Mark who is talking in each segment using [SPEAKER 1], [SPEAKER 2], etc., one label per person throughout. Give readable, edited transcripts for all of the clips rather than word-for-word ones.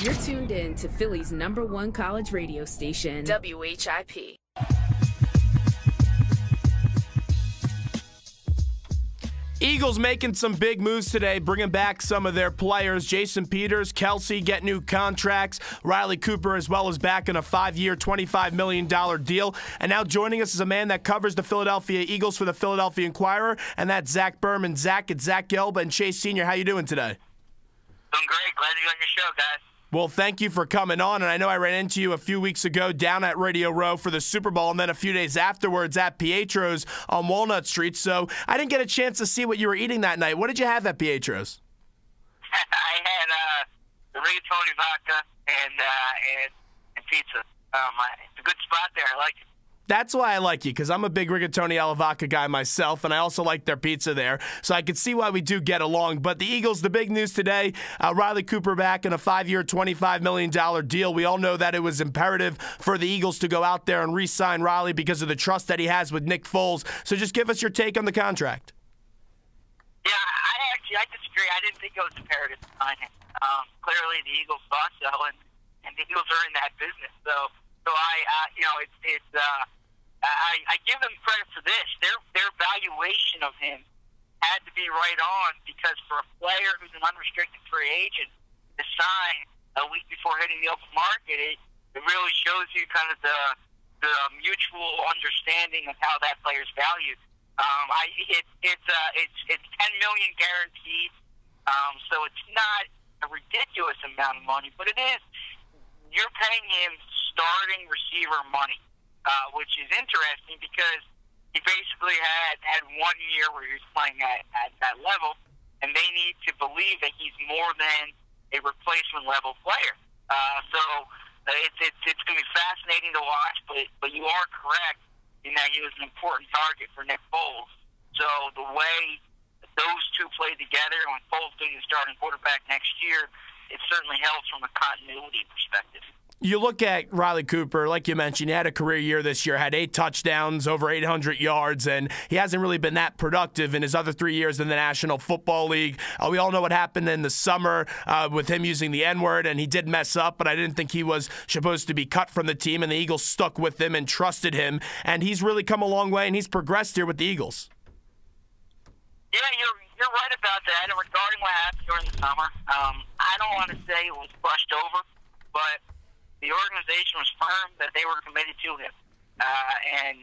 [SPEAKER 1] You're tuned in to Philly's #1 college radio station, WHIP.
[SPEAKER 2] Eagles making some big moves today, bringing back some of their players. Jason Peters, Kelce get new contracts. Riley Cooper as well is back in a 5-year, $25 million deal. And now joining us is a man that covers the Philadelphia Eagles for the Philadelphia Inquirer, and that's Zach Berman. Zach, it's Zach Gelb and Chase Sr. How you doing today?
[SPEAKER 3] Doing great. Glad to be on your show, guys.
[SPEAKER 2] Well, thank you for coming on, and I know I ran into you a few weeks ago down at Radio Row for the Super Bowl, and then a few days afterwards at Pietro's on Walnut Street, so I didn't get a chance to see what you were eating that night. What did you have at Pietro's?
[SPEAKER 3] I had the rigatoni vodka and pizza. It's a good spot there. I like it.
[SPEAKER 2] That's why I like you, because I'm a big rigatoni alla vodka guy myself, and I also like their pizza there, so I can see why we do get along. But the Eagles, the big news today, Riley Cooper back in a 5-year, $25 million deal. We all know that it was imperative for the Eagles to go out there and re-sign Riley because of the trust that he has with Nick Foles. So just give us your take on the contract.
[SPEAKER 3] Yeah, I disagree. I didn't think it was imperative to sign him. Clearly, the Eagles thought so, and the Eagles are in that business. So I give them credit for this. Their valuation of him had to be right on, because for a player who's an unrestricted free agent to sign a week before hitting the open market, it really shows you kind of the mutual understanding of how that player's valued. It's $10 million guaranteed, so it's not a ridiculous amount of money, but it is. You're paying him starting receiver money, which is interesting because he basically had 1 year where he was playing at that level, and they need to believe that he's more than a replacement level player. So it's going to be fascinating to watch, but you are correct in that he was an important target for Nick Foles. So the way those two play together, and when Foles being the starting quarterback next year, it certainly helps from a continuity perspective.
[SPEAKER 2] You look at Riley Cooper, like you mentioned, he had a career year this year, had 8 touchdowns, over 800 yards, and he hasn't really been that productive in his other 3 years in the National Football League. We all know what happened in the summer with him using the N-word, and he did mess up, but I didn't think he was supposed to be cut from the team, and the Eagles stuck with him and trusted him, and he's really come a long way, and he's progressed here with the Eagles.
[SPEAKER 3] Yeah, you're right about that. And regarding what happened during the summer, I don't want to say it was brushed over, but the organization was firm that they were committed to him, and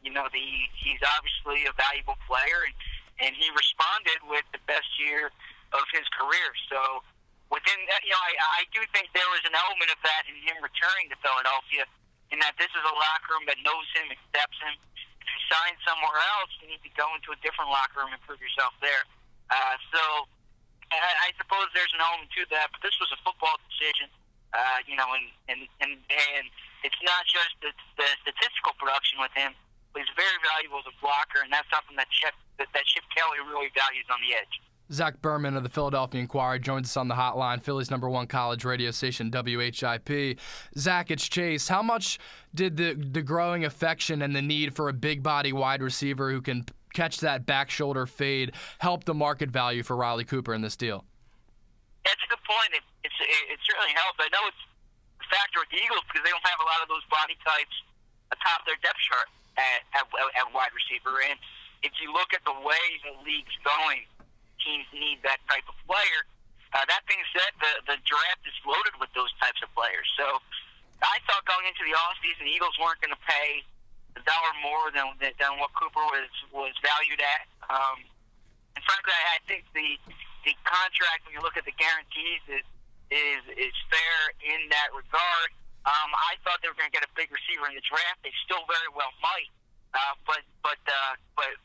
[SPEAKER 3] he's obviously a valuable player, and he responded with the best year of his career. So within that, I do think there was an element of that in him returning to Philadelphia, in that this is a locker room that knows him, accepts him. If you sign somewhere else, you need to go into a different locker room and prove yourself there. So I suppose there's an element to that, but this was a football decision. And it's not just the statistical production with him, but he's very valuable as a blocker, and that's something that Chip Kelly really values on the edge.
[SPEAKER 4] Zach Berman of the Philadelphia Inquirer joins us on the hotline, Philly's #1 college radio station, WHIP. Zach, it's Chase. How much did the growing affection and the need for a big-body wide receiver who can catch that back shoulder fade help the market value for Riley Cooper in this deal?
[SPEAKER 3] That's a good point. It certainly helps. I know it's a factor with the Eagles because they don't have a lot of those body types atop their depth chart at wide receiver. And if you look at the way the league's going, teams need that type of player. That being said, the draft is loaded with those types of players. So I thought going into the offseason, the Eagles weren't going to pay $1 more than what Cooper was valued at. And frankly, I think the contract, when you look at the guarantees, is fair in that regard. I thought they were going to get a big receiver in the draft. They still very well might, but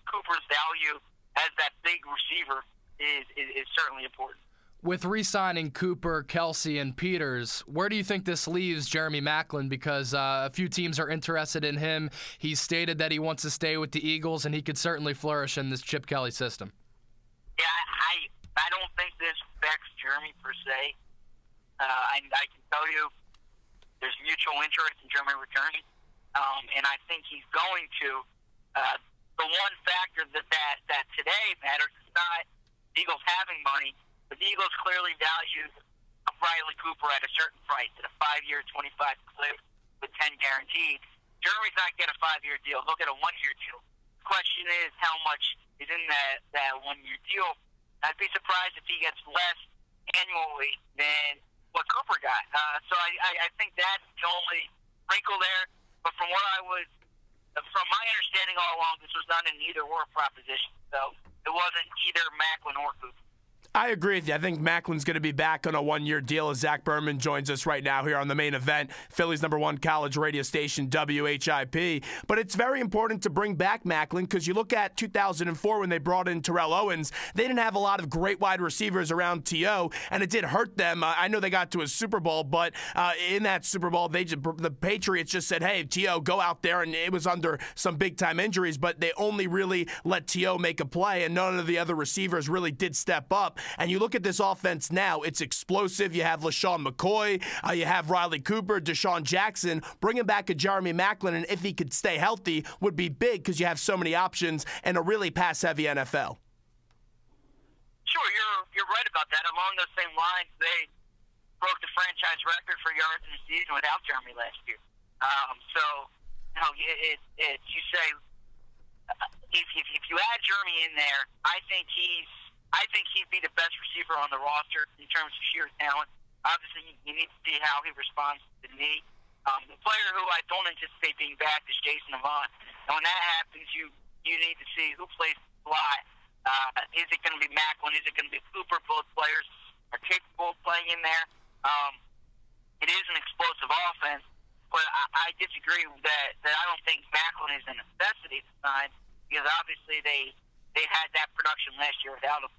[SPEAKER 3] Cooper's value as that big receiver is certainly important.
[SPEAKER 4] With re-signing Cooper, Kelce, and Peters, where do you think this leaves Jeremy Maclin? Because a few teams are interested in him. He's stated that he wants to stay with the Eagles, and he could certainly flourish in this Chip Kelly system.
[SPEAKER 3] Yeah, I don't think this affects Jeremy per se. I can tell you there's mutual interest in Jeremy returning, and I think he's going to. The one factor that today matters is not the Eagles having money, but the Eagles clearly value a Riley Cooper at a certain price, at a 5-year, 25 clip with 10 guaranteed. Jeremy's not getting a 5-year deal. He'll get a 1-year deal. The question is how much is in that 1-year deal. I'd be surprised if he gets less annually than what Cooper got. So I think that's the only wrinkle there. But from my understanding all along, this was not an either-or proposition. So it wasn't either Macklin or Cooper.
[SPEAKER 2] I agree with you. I think Macklin's going to be back on a 1-year deal as Zach Berman joins us right now here on the main event, Philly's #1 college radio station, WHIP. But it's very important to bring back Macklin because you look at 2004 when they brought in Terrell Owens, they didn't have a lot of great wide receivers around T.O., and it did hurt them. I know they got to a Super Bowl, but in that Super Bowl, the Patriots just said, hey, T.O., go out there, and it was under some big-time injuries, but they only really let T.O. make a play, and none of the other receivers really did step up. And you look at this offense now, it's explosive. You have LaShawn McCoy, you have Riley Cooper, Deshaun Jackson. Bringing back a Jeremy Macklin, and if he could stay healthy, would be big because you have so many options and a really pass-heavy NFL.
[SPEAKER 3] Sure, you're right about that. Along those same lines, they broke the franchise record for yards in the season without Jeremy last year. You say if you add Jeremy in there, I think he'd be the best receiver on the roster in terms of sheer talent. Obviously, you need to see how he responds to the knee. The player who I don't anticipate being back is Jason Avant. And when that happens, you need to see who plays the slot. Is it going to be Macklin? Is it going to be Cooper? Both players are capable of playing in there. It is an explosive offense, but I disagree that I don't think Macklin is a necessity to sign because obviously they had that production last year without him.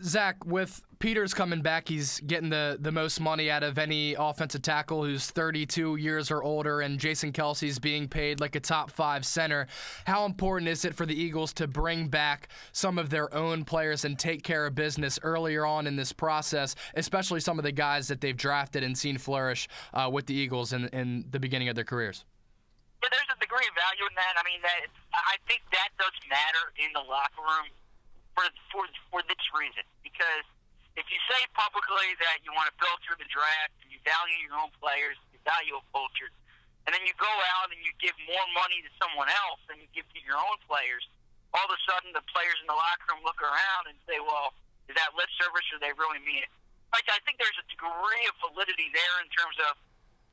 [SPEAKER 4] Zach, with Peters coming back, he's getting the most money out of any offensive tackle who's 32 years or older, and Jason Kelce's being paid like a top 5 center. How important is it for the Eagles to bring back some of their own players and take care of business earlier on in this process, especially some of the guys that they've drafted and seen flourish with the Eagles in the beginning of their careers?
[SPEAKER 3] Yeah, there's a degree of value in that. I think that does matter in the locker room for this reason. Because if you say publicly that you want to build through the draft and you value your own players, you value a culture, and then you go out and you give more money to someone else than you give to your own players, all of a sudden the players in the locker room look around and say, well, is that lip service or do they really mean it? Like, I think there's a degree of validity there in terms of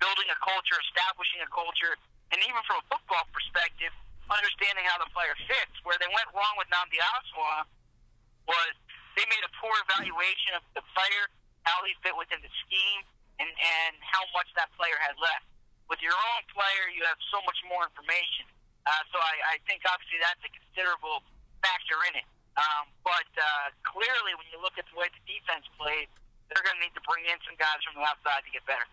[SPEAKER 3] building a culture, establishing a culture, and even from a football perspective, understanding how the player fits. Where they went wrong with Nnamdi Asomugha was they made a poor evaluation of the player, how he fit within the scheme, and how much that player had left. With your own player, you have so much more information. So I think obviously that's a considerable factor in it. But clearly, when you look at the way the defense played, they're going to need to bring in some guys from the outside to get better.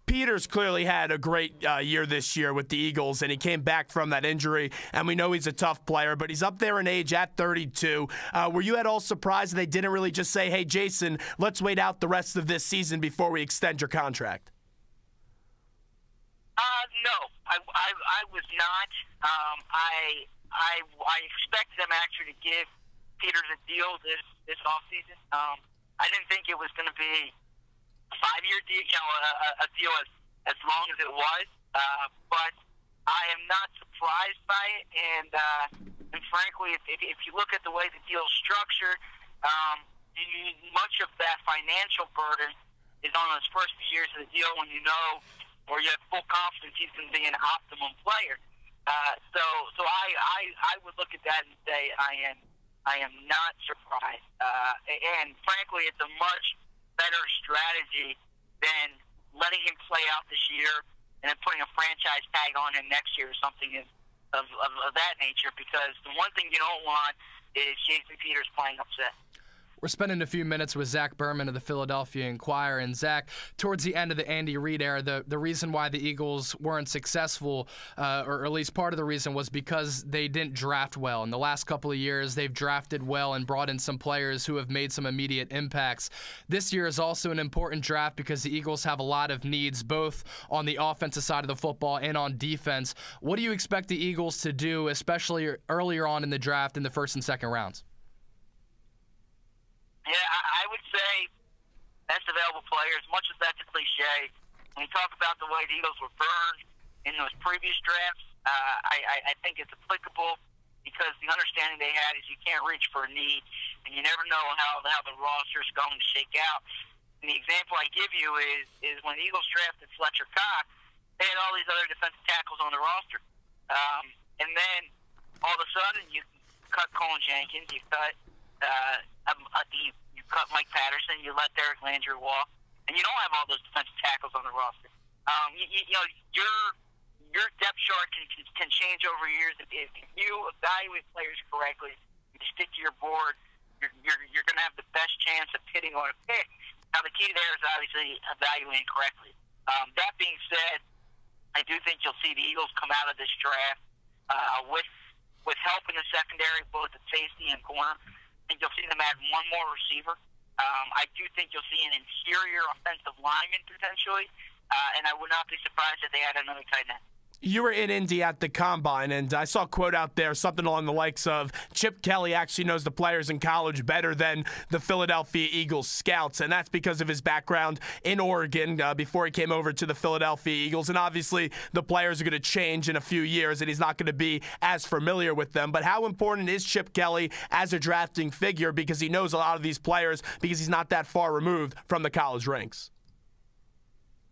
[SPEAKER 2] Peters clearly had a great year this year with the Eagles, and he came back from that injury, and we know he's a tough player, but he's up there in age at 32. Were you at all surprised they didn't really just say, hey, Jason, let's wait out the rest of this season before we extend your contract?
[SPEAKER 3] No, I was not. I expected them actually to give Peters a deal this offseason. I didn't think it was going to be a 5-year deal, a deal as long as it was. But I am not surprised by it, and frankly, if you look at the way the deal is structured, much of that financial burden is on those first few years of the deal when you know or you have full confidence he's going to be an optimum player. So I would look at that and say I am not surprised. And frankly, it's a much better strategy than letting him play out this year and then putting a franchise tag on him next year or something of that nature, because the one thing you don't want is Jason Peters playing upset.
[SPEAKER 4] We're spending a few minutes with Zach Berman of the Philadelphia Inquirer. And Zach, towards the end of the Andy Reid era, the reason why the Eagles weren't successful, or at least part of the reason, was because they didn't draft well. In the last couple of years, they've drafted well and brought in some players who have made some immediate impacts. This year is also an important draft because the Eagles have a lot of needs, both on the offensive side of the football and on defense. What do you expect the Eagles to do, especially earlier on in the draft in the first and second rounds?
[SPEAKER 3] Yeah, I would say best available player. As much as that's a cliche, when you talk about the way the Eagles were burned in those previous drafts, I think it's applicable because the understanding they had is you can't reach for a need, and you never know how the roster is going to shake out. And the example I give you is when the Eagles drafted Fletcher Cox, they had all these other defensive tackles on the roster. And then all of a sudden you cut Colin Jenkins, you cut Mike Patterson, you let Derek Landry walk, and you don't have all those defensive tackles on the roster. You know, your depth chart can change over years. If you evaluate players correctly, you stick to your board, you're going to have the best chance of hitting on a pick. Now, the key there is obviously evaluating correctly. That being said, I do think you'll see the Eagles come out of this draft with help in the secondary, both at safety and corner. I think you'll see them add one more receiver. I do think you'll see an interior offensive lineman potentially, and I would not be surprised if they add another tight end.
[SPEAKER 2] You were in Indy at the Combine, and I saw a quote out there, something along the likes of Chip Kelly actually knows the players in college better than the Philadelphia Eagles scouts, and that's because of his background in Oregon before he came over to the Philadelphia Eagles. And obviously, the players are going to change in a few years, and he's not going to be as familiar with them. But how important is Chip Kelly as a drafting figure because he knows a lot of these players because he's not that far removed from the college ranks?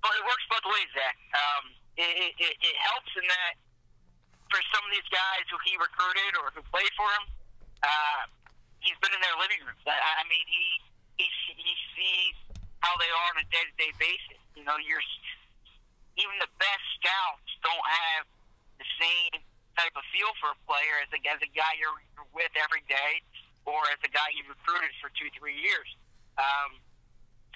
[SPEAKER 3] Well, it works both ways, Zach. It helps in that for some of these guys who he recruited or who played for him, he's been in their living rooms. I mean, he sees how they are on a day-to-day basis. You know, even the best scouts don't have the same type of feel for a player as a guy you're with every day or as a guy you recruited for 2-3 years.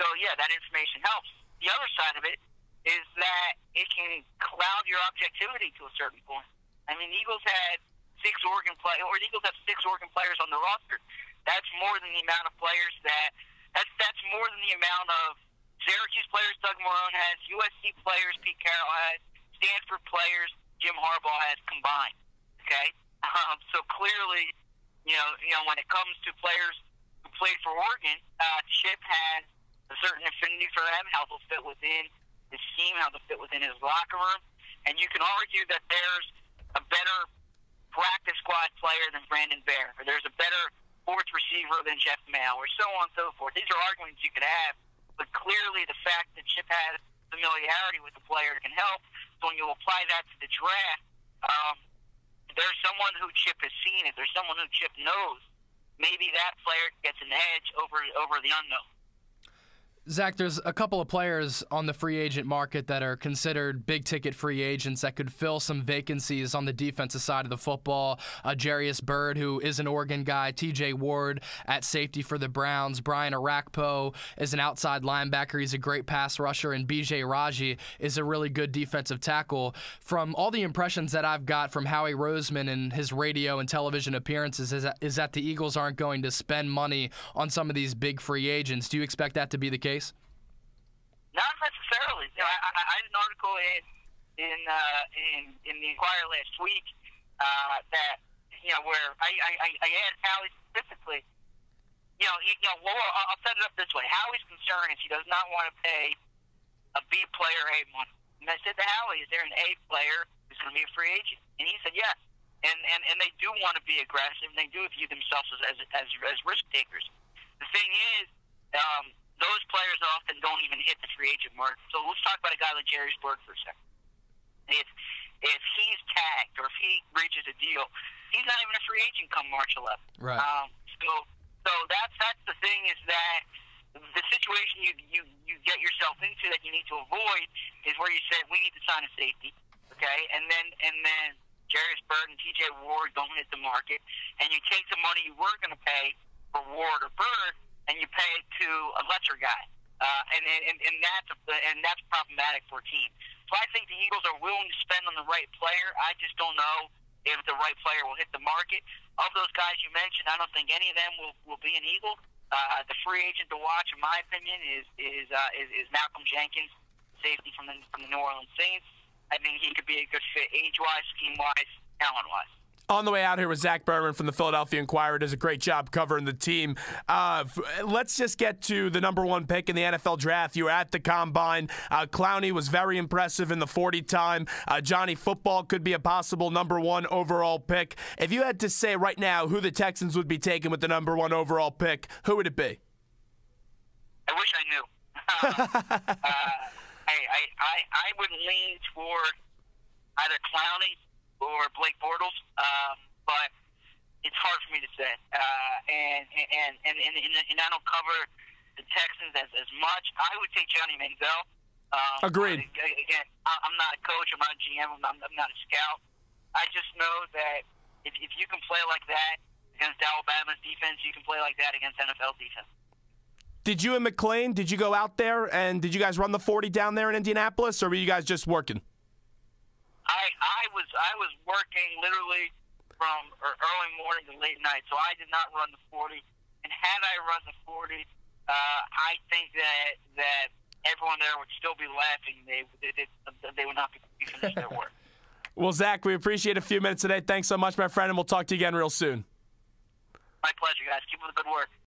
[SPEAKER 3] So, yeah, that information helps. The other side of it is that it can cloud your objectivity to a certain point. I mean, the Eagles had the Eagles have 6 Oregon players on the roster. That's more than the amount of players that's more than the amount of Syracuse players Doug Marrone has, USC players Pete Carroll has, Stanford players Jim Harbaugh has combined. Okay? So clearly, you know, when it comes to players who played for Oregon, Chip has a certain affinity for them, how they'll fit within his scheme, how they'll fit within his locker room. And you can argue that there's a better practice squad player than Brandon Bear, or there's a better fourth receiver than Jeff Mail, or so on and so forth. These are arguments you could have, but clearly the fact that Chip has familiarity with the player can help. So when you apply that to the draft, there's someone who Chip has seen, if there's someone who Chip knows, maybe that player gets an edge over the unknown.
[SPEAKER 4] Zach, there's a couple of players on the free agent market that are considered big-ticket free agents that could fill some vacancies on the defensive side of the football. Jarius Byrd, who is an Oregon guy, T.J. Ward at safety for the Browns, Brian Arakpo is an outside linebacker. He's a great pass rusher, and B.J. Raji is a really good defensive tackle. From all the impressions that I've got from Howie Roseman and his radio and television appearances is that the Eagles aren't going to spend money on some of these big free agents. Do you expect that to be the case?
[SPEAKER 3] Not necessarily. You know, I had an article in the Inquirer last week that where I asked Howie specifically. I'll set it up this way. Howie's concern is he does not want to pay a B player A money. And I said to Howie, is there an A player who's going to be a free agent? And he said yes. And they do want to be aggressive. And they do view themselves as risk takers. The thing is, those players often don't even hit the free agent mark. So let's talk about a guy like Jarius Byrd for a second. If he's tagged or if he reaches a deal, he's not even a free agent come March 11th.
[SPEAKER 4] Right.
[SPEAKER 3] So that's the thing is that the situation you get yourself into that you need to avoid is where you say we need to sign a safety, okay, and then Jarius Byrd and T.J. Ward don't hit the market, and you take the money you were going to pay for Ward or Byrd and you pay it to a lesser guy, and that's problematic for a team. So I think the Eagles are willing to spend on the right player. I just don't know if the right player will hit the market. Of those guys you mentioned, I don't think any of them will be an Eagle. The free agent to watch, in my opinion, is Malcolm Jenkins, safety from the New Orleans Saints. I think he could be a good fit age-wise, scheme-wise, talent-wise.
[SPEAKER 2] On the way out here with Zach Berman from the Philadelphia Inquirer. Does a great job covering the team. Let's just get to the number 1 pick in the NFL draft. You were at the Combine. Clowney was very impressive in the 40 time. Johnny Football could be a possible number 1 overall pick. If you had to say right now who the Texans would be taking with the number 1 overall pick, who would it be?
[SPEAKER 3] I wish I knew. I would lean toward either Clowney or Blake Bortles, but it's hard for me to say. And I don't cover the Texans as much. I would take Johnny Manziel.
[SPEAKER 2] Agreed.
[SPEAKER 3] Again, I'm not a coach. I'm not a GM. I'm not a scout. I just know that if you can play like that against Alabama's defense, you can play like that against NFL defense.
[SPEAKER 2] Did you and McClain, did you go out there and did you guys run the 40 down there in Indianapolis, or were you guys just working?
[SPEAKER 3] I was working literally from early morning to late night, so I did not run the 40. And had I run the 40, I think that everyone there would still be laughing. They would not be finished their work.
[SPEAKER 2] Well, Zach, we appreciate a few minutes today. Thanks so much, my friend, and we'll talk to you again real soon.
[SPEAKER 3] My pleasure, guys. Keep up the good work.